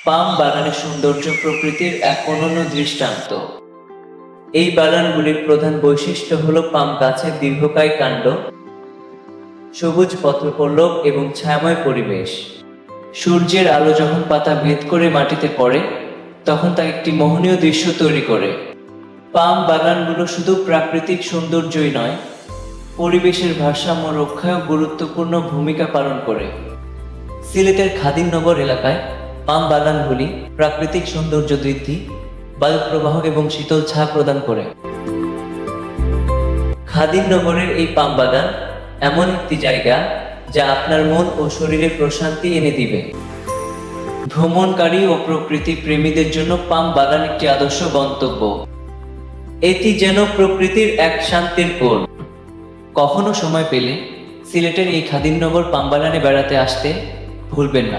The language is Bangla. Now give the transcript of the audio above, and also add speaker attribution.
Speaker 1: পাম বাগানের সৌন্দর্য প্রকৃতির এক অনন্য দৃষ্টান্ত। এই বাগানগুলির প্রধান বৈশিষ্ট্য হল পাম গাছের দীর্ঘকায় কাণ্ড, সবুজ পত্রপল্লব এবং ছায়াময় পরিবেশ। সূর্যের আলো যখন পাতা ভেদ করে মাটিতে পড়ে, তখন তা একটি মোহনীয় দৃশ্য তৈরি করে। পাম বাগানগুলো শুধু প্রাকৃতিক সৌন্দর্যই নয়, পরিবেশের ভারসাম্য রক্ষায়ও গুরুত্বপূর্ণ ভূমিকা পালন করে। সিলেটের খাদিমনগর এলাকায় পাম বাগানগুলি প্রাকৃতিক সৌন্দর্য বৃদ্ধি, বায়ু প্রবাহ এবং শীতল ছায়া প্রদান করে। খাদিমনগরের এই পাম বাগান এমন একটি জায়গা যা আপনার মন ও শরীরে প্রশান্তি এনে দিবে। ভ্রমণকারী ও প্রকৃতি প্রেমীদের জন্য পাম বাগান একটি আদর্শ গন্তব্য। এটি যেন প্রকৃতির এক শান্তির কোণ। কখনো সময় পেলে সিলেটের এই খাদিমনগর পাম বাগানে বেড়াতে আসতে ভুলবেন না।